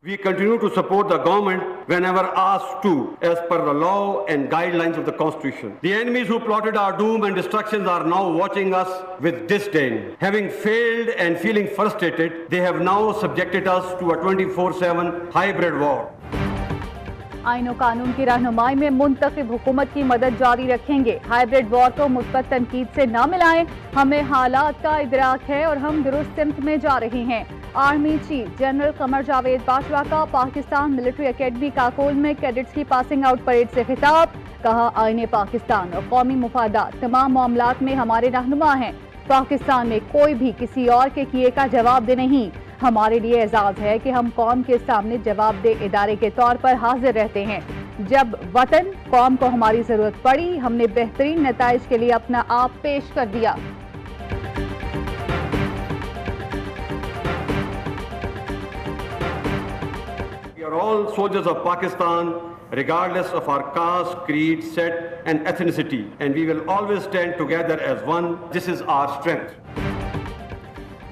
We continue to support the government whenever asked to, as per the law and guidelines of the Constitution. The enemies who plotted our doom and destructions are now watching us with disdain. Having failed and feeling frustrated, they have now subjected us to a 24/7 hybrid war. आईन और कानून की रहनुमाई में मुंतखब हुकूमत की मदद जारी रखेंगे। हाइब्रिड वॉर को मुस्बत तनकीद से न मिलाएं। हमें हालात का इदराक है और हम दुरुस्त सिमत में जा रहे हैं। Army chief general Qamar Javed Bajwa का पाकिस्तान मिलिट्री एकेडमी काकोल में कैडेट्स की पासिंग आउट परेड से खिताब। कहा, आईन पाकिस्तान और कौमी मुफादात तमाम मामलात में हमारे रहनुमा हैं। पाकिस्तान में कोई भी किसी और के किए का जवाबदेह नहीं। हमारे लिए एजाज है कि हम कौम के सामने जवाबदेह इदारे के तौर पर हाजिर रहते हैं। जब वतन कौम को हमारी जरूरत पड़ी, हमने बेहतरीन नताइज के लिए अपना आप पेश कर दिया। We are all soldiers of Pakistan, regardless of our caste, creed, set and ethnicity, and we will always stand together as one. This is our strength.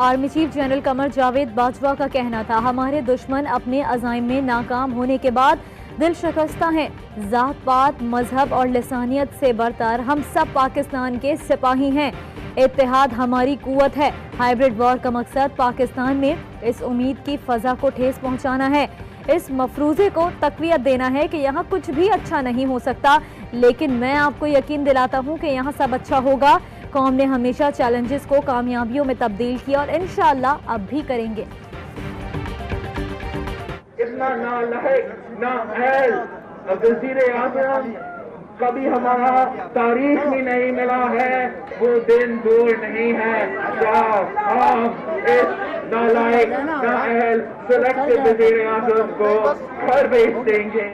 Army chief general Qamar Javed Bajwa का कहना था, हमारे दुश्मन अपने अज़ाइम में नाकाम होने के बाद दिल शिकस्ता हैं। ज़ात पात, मजहब और लिसानियत से बरतर हम सब पाकिस्तान के सिपाही हैं। इत्तेहाद हमारी कुव्वत है। हाइब्रिड वॉर का मकसद पाकिस्तान में इस उम्मीद की फ़ज़ा को ठेस पहुँचाना है, इस मफरूज़े को तक़वियत देना है कि यहाँ कुछ भी अच्छा नहीं हो सकता, लेकिन मैं आपको यकीन दिलाता हूँ कि यहाँ सब अच्छा होगा। कौम ने हमेशा चैलेंजेस को कामयाबियों में तब्दील किया और इंशाअल्लाह अब भी करेंगे। इतना नालायक, नाअहल वज़ीर-ए-आज़म कभी हमारा तारीख में नहीं मिला है, वो दिन दूर नहीं है जब हम इस नालायक, नाअहल सिलेक्टेड वज़ीर-ए-आज़म को घर भेज देंगे।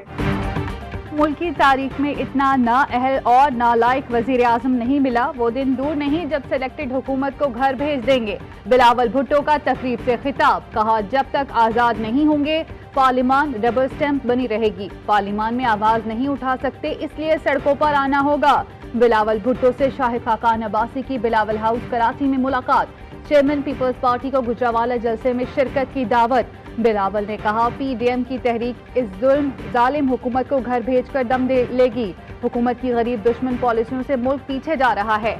मुल्क की तारीख में इतना नाअहल और नालायक वजीर आजम नहीं मिला, वो दिन दूर नहीं जब सिलेक्टेड हुकूमत को घर भेज देंगे। बिलावल भुट्टो का तकरीब से खिताब। कहा, जब तक आज़ाद नहीं होंगे पार्लिमान रबर स्टैंप बनी रहेगी। पार्लिमान में आवाज नहीं उठा सकते, इसलिए सड़कों पर आना होगा। बिलावल भुट्टो से शाहिद खाकान अब्बासी की बिलावल हाउस कराची में मुलाकात। चेयरमैन पीपल्स पार्टी को गुजरावाला जलसे में शिरकत की दावत। बिलावल ने कहा, पीडीएम की तहरीक इस जुल्म जालिम हुकूमत को घर भेजकर दम दे लेगी। हुकूमत की गरीब दुश्मन पॉलिसियों से मुल्क पीछे जा रहा है।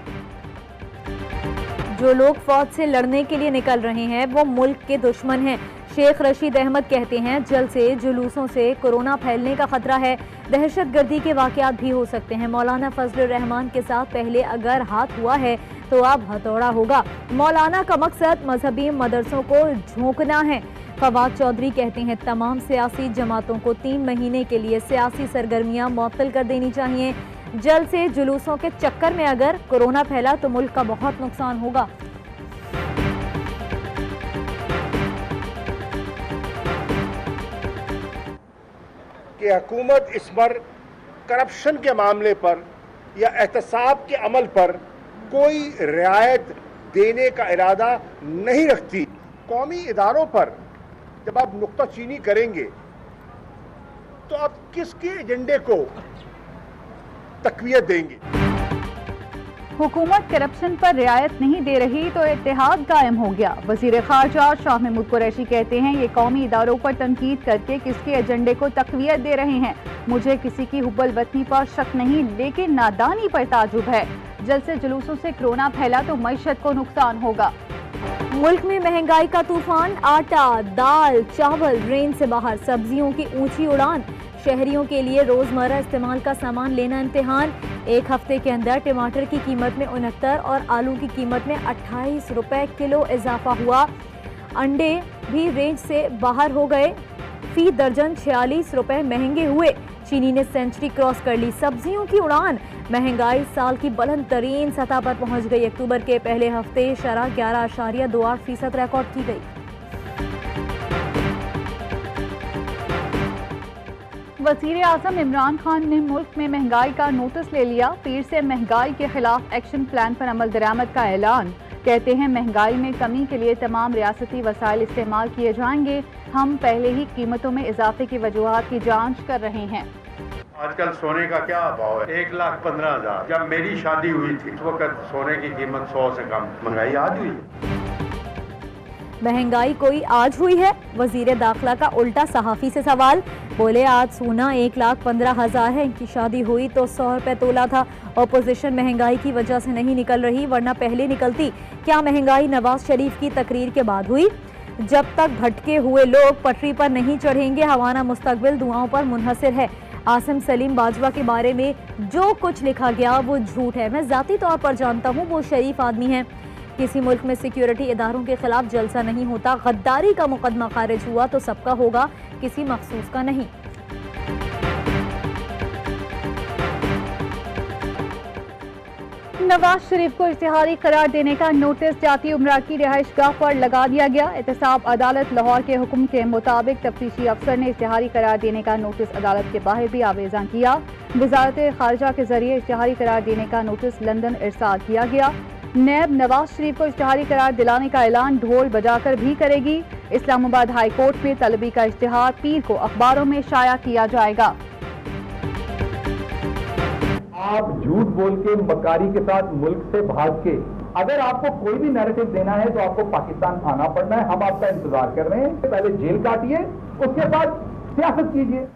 जो लोग फौज से लड़ने के लिए निकल रहे हैं वो मुल्क के दुश्मन हैं। शेख रशीद अहमद कहते हैं, जलसे जुलूसों से कोरोना फैलने का खतरा है, दहशतगर्दी के वाक़यात भी हो सकते हैं। मौलाना फजलुर रहमान के साथ पहले अगर हाथ हुआ है तो अब हथौड़ा होगा। मौलाना का मकसद मजहबी मदरसों को झोंकना है। फवाद चौधरी कहते हैं, तमाम सियासी जमातों को 3 महीने के लिए सियासी सरगर्मियां मुअत्तल कर देनी चाहिए। जल्द से जुलूसों के चक्कर में अगर कोरोना फैला तो मुल्क का बहुत नुकसान होगा। कि हुकूमत इस बार करप्शन के मामले पर या एहतसाब के अमल पर कोई रियायत देने का इरादा नहीं रखती। कौमी इदारों पर जब आप नुक्ताचीनी करेंगे तो आप किसके एजेंडे को तक़वियत देंगे? हुकूमत करप्शन पर रियायत नहीं दे रही तो इत्तेहाद कायम हो गया। वजीर खारजा शाह महमूद कुरैशी कहते हैं, ये कौमी इदारों पर तनकीद करके किसके एजेंडे को तक़वियत दे रहे हैं। मुझे किसी की हुब्बल वतनी पर शक नहीं, लेकिन नादानी पर ताजुब है। जल्द से जुलूसों से कोरोना फैला तो मईशत को नुकसान होगा। मुल्क में महंगाई का तूफान। आटा, दाल, चावल रेंज से बाहर, सब्जियों की ऊंची उड़ान। शहरियों के लिए रोजमर्रा इस्तेमाल का सामान लेना इम्तिहान। एक हफ्ते के अंदर टमाटर की कीमत में 69 और आलू की कीमत में 28 रुपए किलो इजाफा हुआ। अंडे भी रेंज से बाहर हो गए, फी दर्जन 46 रुपए महंगे हुए। चीनी ने सेंचुरी क्रॉस कर ली। सब्जियों की उड़ान। महंगाई साल की बुलंद तरीन सतह पर पहुंच गई। अक्टूबर के पहले हफ्ते शरह 11.28% रिकॉर्ड की गई। वज़ीर आज़म इमरान खान ने मुल्क में महंगाई का नोटिस ले लिया। पीर से महंगाई के खिलाफ एक्शन प्लान पर अमल दरामद का ऐलान। कहते हैं, महंगाई में कमी के लिए तमाम रियासती वसाइल इस्तेमाल किए जाएंगे। हम पहले ही कीमतों में इजाफे की वजूहात की जांच कर रहे हैं। आजकल सोने का क्या भाव है? 1,15,000। जब मेरी शादी हुई थी उस वक्त सोने की कीमत 100 से कम। महंगाई आज हुई। महंगाई कोई आज हुई है? वजीर दाखिला का उल्टा सहाफ़ी से सवाल। बोले आज सोना 1,15,000 है, इनकी शादी हुई तो 100 रुपये तोला था। अपोजिशन महंगाई की वजह से नहीं निकल रही, वरना पहले निकलती। क्या महंगाई नवाज शरीफ की तकरीर के बाद हुई? जब तक भटके हुए लोग पटरी पर नहीं चढ़ेंगे, हमारा मुस्तकबिल दुआओं पर मुनहसर है। आसिम सलीम बाजवा के बारे में जो कुछ लिखा गया वो झूठ है। मैं ज़ाती तौर पर जानता हूँ वो शरीफ आदमी है। किसी मुल्क में सिक्योरिटी इदारों के खिलाफ जलसा नहीं होता। गद्दारी का मुकदमा खारिज हुआ तो सबका होगा, किसी मखसूस का नहीं। नवाज शरीफ को इश्तिहारी करार देने का नोटिस जाती उमरा की रिहाइशगाह पर लगा दिया गया। एहतसाब अदालत लाहौर के हुक्म के मुताबिक तफ्तीशी अफसर ने इश्तिहारी करार देने का नोटिस अदालत के बाहर भी आवेज़ां किया। वजारत खारजा के जरिए इश्तिहारी करार देने का नोटिस लंदन इरसाल किया गया। नैब नवाज शरीफ को इश्तिहारी करार दिलाने का ऐलान ढोल बजाकर भी करेगी। इस्लामाबाद हाई कोर्ट में तलबी का इश्तिहार पीर को अखबारों में शाया किया जाएगा। आप झूठ बोल के मकारी के साथ मुल्क से भाग के अगर आपको कोई भी नैरेटिव देना है तो आपको पाकिस्तान आना पड़ना है। हम आपका इंतजार कर रहे हैं। पहले जेल काटिए, उसके बाद सियासत कीजिए।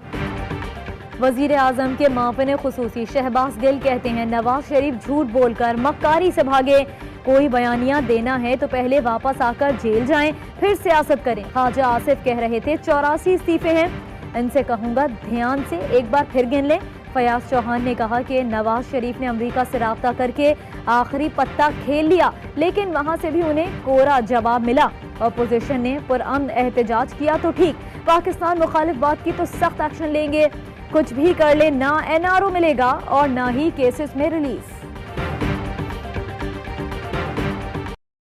वजीर आजम के मापने खुसूसी शहबाज गिल कहते हैं नवाज शरीफ झूठ बोलकर मक्कारी से भागे। कोई बयानिया देना है तो पहले वापस आकर जेल जाएं, फिर सियासत करें। ख्वाजा आसिफ कह रहे थे 84 इस्तीफे हैं। इनसे कहूँगा ध्यान से एक बार फिर गिन लें। फयाज चौहान ने कहा कि नवाज शरीफ ने अमेरिका से राब्ता करके आखिरी पत्ता खेल लिया, लेकिन वहां से भी उन्हें कोरा जवाब मिला। अपोजिशन ने पुरअमन एहतजाज किया तो ठीक, पाकिस्तान मुखालिफ बात की तो सख्त एक्शन लेंगे। कुछ भी कर ले, ना NRO मिलेगा और ना ही केसेस में रिलीज।